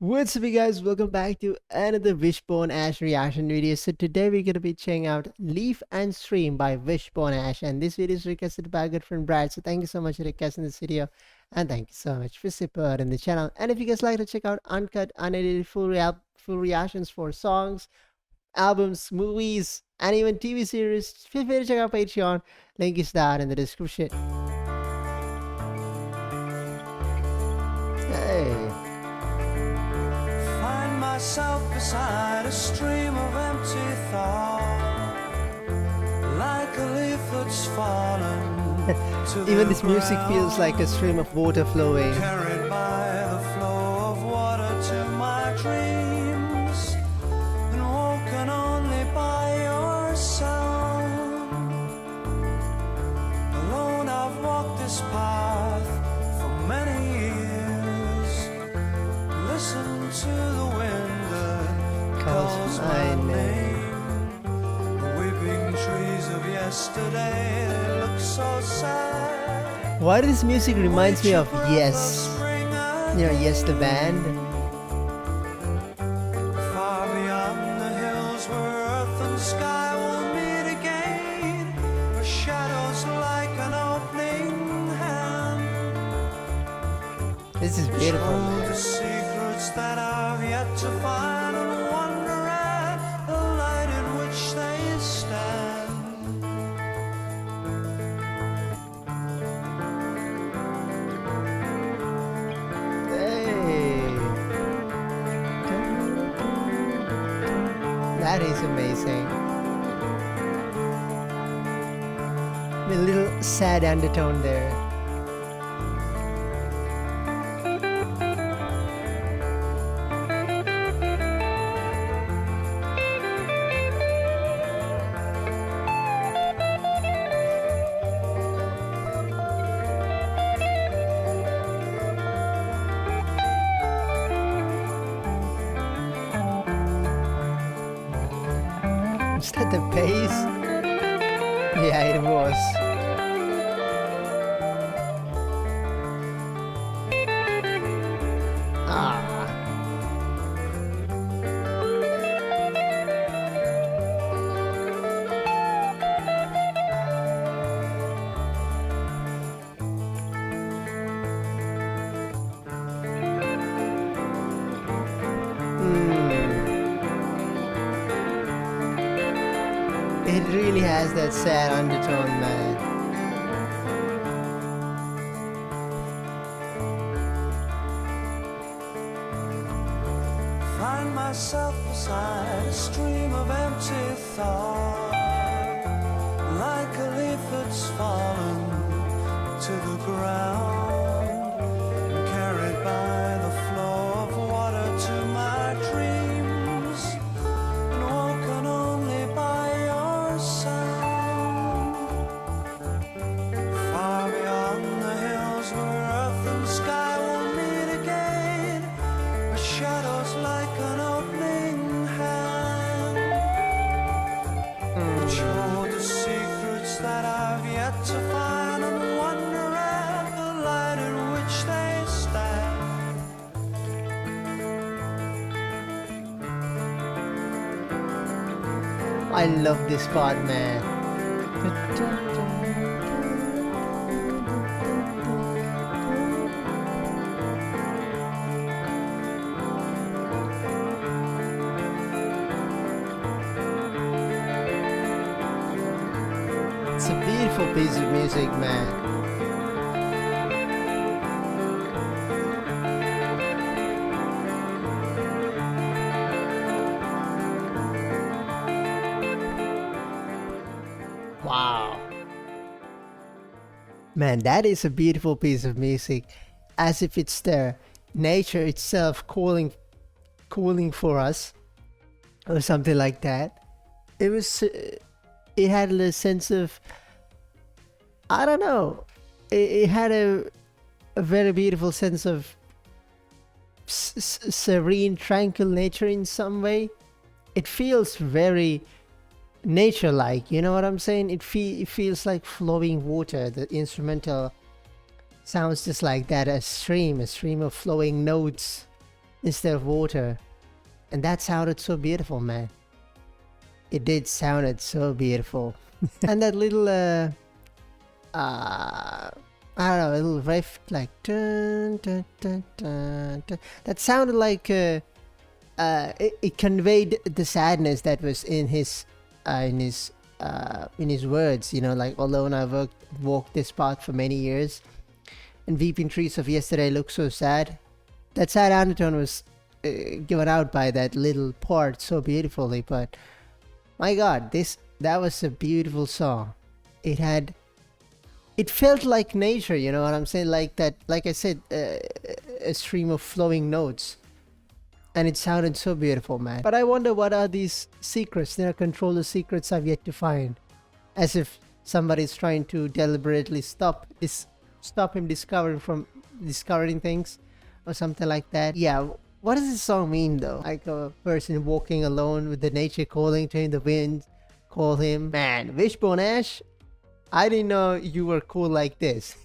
What's up, you guys? Welcome back to another Wishbone Ash reaction video. So today we're gonna be checking out Leaf and Stream by Wishbone Ash, and this video is requested by our good friend Brad. So thank you so much for requesting this video, and thank you so much for supporting the channel. And if you guys like to check out uncut, unedited, full reactions for songs, albums, movies, and even TV series, feel free to check out Patreon. Link is down in the description. Hey. Myself beside a stream of empty thought, like a leaf that's fallen to Even the this music ground, feels like a stream of water flowing. carried by the flow of water to my dreams, and woken only by your sound. Alone I've walked this path for many years. Listen to the wind calls my name. The weeping trees of yesterday, they look so sad. Why this music reminds me of Yes? You know, Yes the band. Far beyond the hills where earth and sky will meet again, where shadows like an opening hand. This is beautiful, Show man. the secrets that I've yet to find. That is amazing. A little sad undertone there. Was that the bass? Yeah, it was. Ah. It really has that sad undertone, man. Find myself beside a stream of empty thought, like a leaf that's fallen to the ground, carried by the flow of water to my dreams, and woken only by your sound. Far beyond the hills where earth and sky will meet again, where shadows like an opening hand, which hold the secrets that I've yet to find, and wonder at the light in which they stand. I love this part, man. It's a beautiful piece of music, man. Wow. Man, that is a beautiful piece of music. As if it's there, nature itself calling for us, or something like that. It was, it had a sense of, I don't know, it had a very beautiful sense of serene, tranquil nature in some way. It feels very nature-like, you know what I'm saying? It feels like flowing water. The instrumental sounds just like that, a stream of flowing notes. instead of water. And that sounded so beautiful, man. It did sounded so beautiful. And that little I don't know, a little riff like dun, dun, dun, dun, dun. That sounded like it conveyed the sadness that was in his words, you know, like alone I walked this path for many years, and weeping trees of yesterday look so sad. That sad undertone was given out by that little part so beautifully. But my God, that was a beautiful song. It felt like nature, you know what I'm saying? Like that, like I said, a stream of flowing notes. And it sounded so beautiful, man. But I wonder what are these secrets? There are controller secrets I've yet to find. As if somebody's trying to deliberately stop him discovering things or something like that. Yeah, what does this song mean though? Like a person walking alone with the nature calling to him, the wind call him. Man, Wishbone Ash, I didn't know you were cool like this.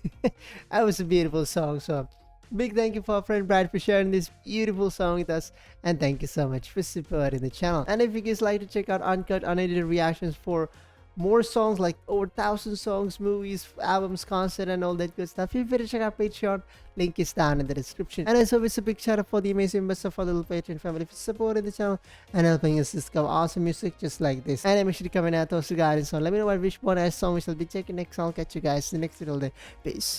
That was a beautiful song. So big thank you for our friend Brad for sharing this beautiful song with us, and thank you so much for supporting the channel. And if you guys like to check out uncut, unedited reactions for more songs, like over 1,000 songs, movies, albums, concert, and all that good stuff, feel free to check out Patreon. Link is down in the description. And as always, a big shout out for the amazing members of our little Patreon family for supporting the channel and helping us discover awesome music just like this. And make sure to comment out those guidance. So let me know what Wishbone Ash song we shall be checking next. I'll catch you guys in the next little day. Peace.